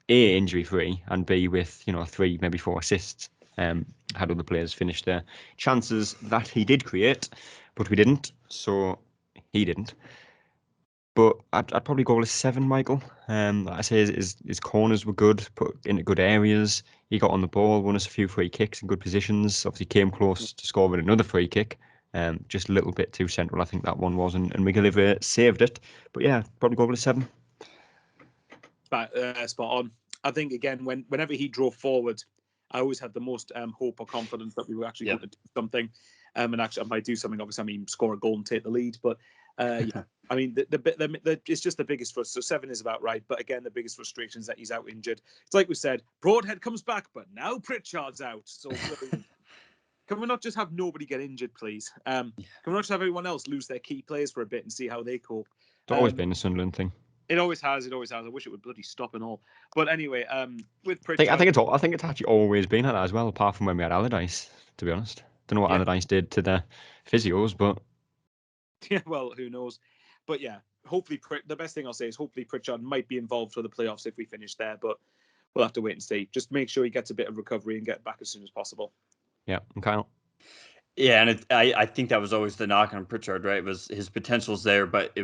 A, injury free, and B, with 3, maybe 4 assists. Had other players finished their chances that he did create, but we didn't. So he didn't. But I'd probably go with 7, Michael. Like I say, his corners were good, put into good areas. He got on the ball, won us a few free kicks in good positions. Obviously came close to scoring another free kick. Just a little bit too central, I think that one was, and McGillivray saved it. But yeah, probably go with 7. Spot on. I think again, whenever he drove forward, I always had the most hope or confidence that we were actually going to do something. And actually, I might do something. Obviously, score a goal and take the lead. But yeah, I mean, it's just the biggest frustration. So 7 is about right. But again, the biggest frustration is that he's out injured. It's like we said, Broadhead comes back, but now Pritchard's out. So can we not just have nobody get injured, please? Can we not just have everyone else lose their key players for a bit and see how they cope? It's always been a Sunderland thing. It always has. I wish it would bloody stop and all. But anyway, with Pritchard, I think it's actually always been like that as well, apart from when we had Allardyce, to be honest. Don't know what Allardyce did to the physios, but yeah, well, who knows? But yeah, hopefully the best thing I'll say is hopefully Pritchard might be involved for the playoffs if we finish there, but we'll have to wait and see. Just make sure he gets a bit of recovery and get back as soon as possible. Yeah, and Kyle. Yeah, and I think that was always the knock on Pritchard, right? It was his potential's there, but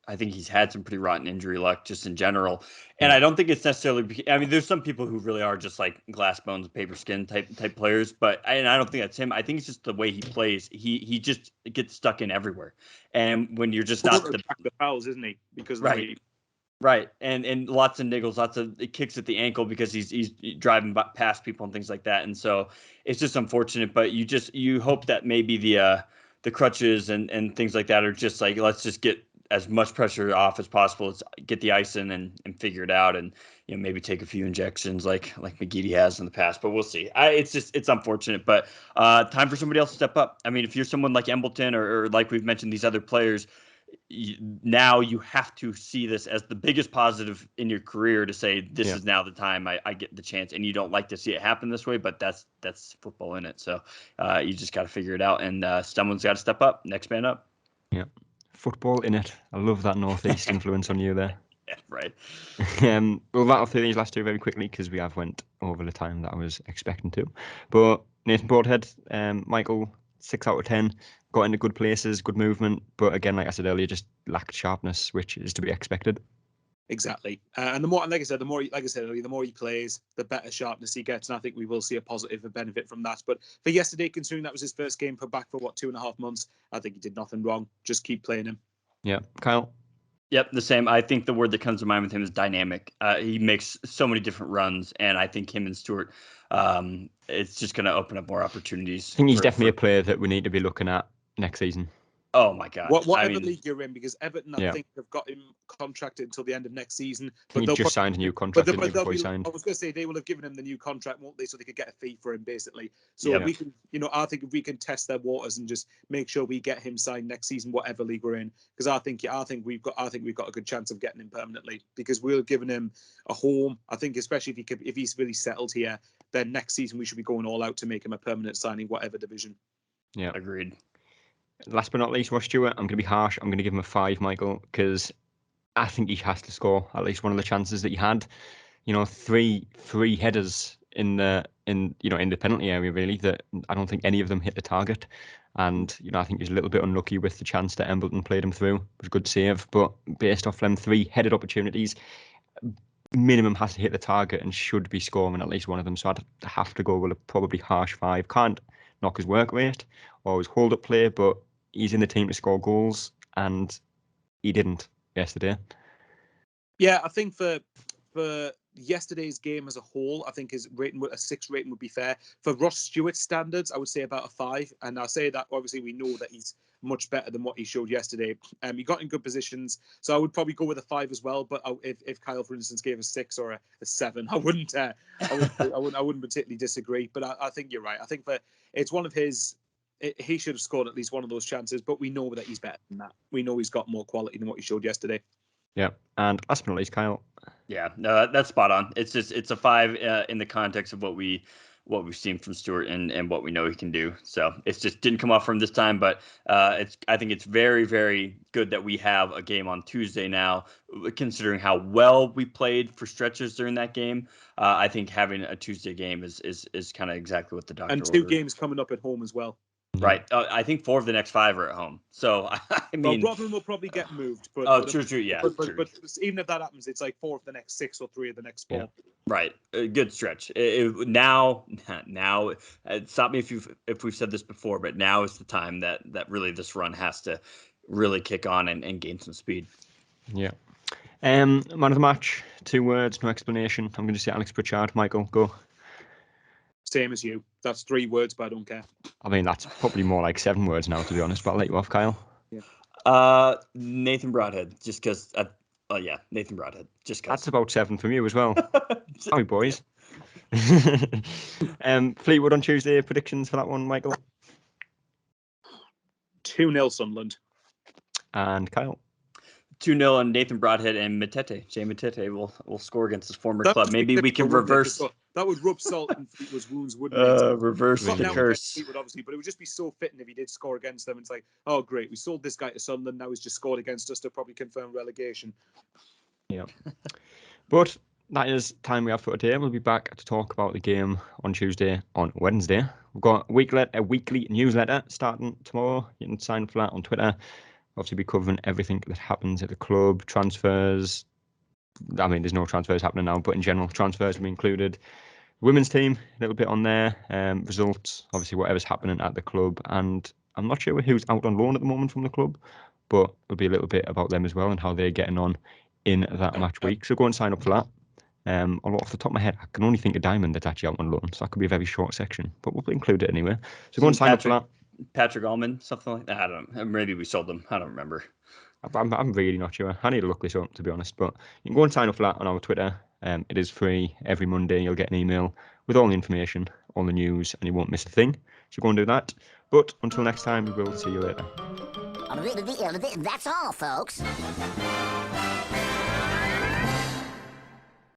I think he's had some pretty rotten injury luck just in general. And I don't think it's necessarily, I mean, there's some people who really are just like glass bones, paper skin type players, but I don't think that's him. I think it's just the way he plays. He just gets stuck in everywhere. And when you're just not the fouls, isn't he? Because Right, and lots of niggles, lots of kicks at the ankle because he's driving past people and things like that, and so it's just unfortunate. But you hope that maybe the crutches and things like that are just like, let's just get as much pressure off as possible, let's get the ice in and figure it out, and maybe take a few injections like McGeady has in the past. But we'll see. It's unfortunate, but time for somebody else to step up. I mean, if you're someone like Embleton or like we've mentioned these other players, now you have to see this as the biggest positive in your career to say this is now the time I get the chance, and you don't like to see it happen this way, but that's football in it. So you just got to figure it out, and someone's got to step up. Next man up. Yeah, football in it. I love that Northeast influence on you there. Yeah, right. Well, that'll through these last 2 very quickly because we have went over the time that I was expecting to. But Nathan Broadhead, Michael, 6 out of 10. Got into good places, good movement, but again, like I said earlier, just lacked sharpness, which is to be expected. Exactly, and the more, like I said earlier, the more he plays, the better sharpness he gets, and I think we will see a positive benefit from that. But for yesterday, considering that was his first game back for 2.5 months, I think he did nothing wrong. Just keep playing him. Yeah, Kyle. Yep, the same. I think the word that comes to mind with him is dynamic. He makes so many different runs, and I think him and Stewart, it's just going to open up more opportunities. I think he's definitely a player that we need to be looking at next season. Oh my God! Whatever league you're in, because Everton, I think, have got him contracted until the end of next season. I think he just signed a new contract before he signed. I was going to say they will have given him the new contract, won't they? So they could get a fee for him, basically. So we can, I think if we can test their waters and just make sure we get him signed next season, whatever league we're in, because I think we've got a good chance of getting him permanently because we've given him a home. I think especially if he's really settled here, then next season we should be going all out to make him a permanent signing, whatever division. Yeah, agreed. Last but not least, Ross Stewart. I'm going to be harsh. I'm going to give him a 5, Michael, because I think he has to score at least one of the chances that he had. Three headers in the penalty area, really, that I don't think any of them hit the target. And, I think he's a little bit unlucky with the chance that Embleton played him through. It was a good save, but based off them 3 headed opportunities, minimum has to hit the target and should be scoring at least one of them. So I'd have to go with a probably harsh 5. Can't knock his work rate or his hold-up play, but he's in the team to score goals, and he didn't yesterday. Yeah, I think for yesterday's game as a whole, I think his rating, a 6 rating would be fair. For Ross Stewart's standards, I would say about a 5. And I say that obviously we know that he's much better than what he showed yesterday. He got in good positions, so I would probably go with a 5 as well. But if Kyle, for instance, gave a 6 or a 7, I wouldn't particularly disagree. But I think you're right. I think it's one of his. He should have scored at least one of those chances, but we know that he's better than that. We know he's got more quality than what he showed yesterday. Yeah, and last but not least, Kyle. Yeah, no, that's spot on. It's a 5 in the context of what we've seen from Stewart and what we know he can do. So it's just didn't come off from this time, but I think it's very, very good that we have a game on Tuesday now, considering how well we played for stretches during that game. I think having a Tuesday game is kind of exactly what the doctor and 2 ordered. games coming up at home as well. Right. I think 4 of the next 5 are at home. So, I mean... Well, Rotherham will probably get moved. But, true, yeah. But even if that happens, it's like 4 of the next 6 or 3 of the next 4. Yeah. Right. A good stretch. Now, stop me if we've said this before, but now is the time that really this run has to really kick on and gain some speed. Yeah. Man of the match, 2 words, no explanation. I'm going to say Alex Pritchard. Michael, go. Same as you. That's 3 words, but I don't care. I mean, that's probably more like 7 words now, to be honest, but I'll let you off, Kyle. Yeah. Nathan Broadhead, just because... Nathan Broadhead, just because. That's about 7 from you as well. Sorry, boys. Fleetwood on Tuesday, predictions for that one, Michael? 2-0 Sunderland. And Kyle? 2-0 on Nathan Broadhead and Jay Matete will score against his former club. Maybe we can reverse... That would rub salt in Fleetwood's wounds, wouldn't it? Reverse the curse. Fleetwood, obviously, but it would just be so fitting if he did score against them. It's like, oh, great, we sold this guy to Sunderland, now he's just scored against us to probably confirm relegation. Yeah. But that is time we have for today. We'll be back to talk about the game on Wednesday. We've got a weekly newsletter starting tomorrow. You can sign up for that on Twitter. Obviously, be covering everything that happens at the club, transfers. I mean, there's no transfers happening now, but in general, transfers will be included. Women's team, a little bit on there. Results, obviously, whatever's happening at the club. And I'm not sure who's out on loan at the moment from the club, but there'll be a little bit about them as well and how they're getting on in that match week. So go and sign up for that. Off the top of my head, I can only think of Diamond that's actually out on loan, so that could be a very short section, but we'll include it anyway. So go and sign up for that. Patrick Allman, something like that. I don't know. Maybe we sold them. I don't remember. I'm really not sure. I need to look this up, to be honest, but you can go and sign up for that on our Twitter. It is free. Every Monday you'll get an email with all the information, all the news, and you won't miss a thing. So go and do that. But until next time, we will see you later. That's all, folks.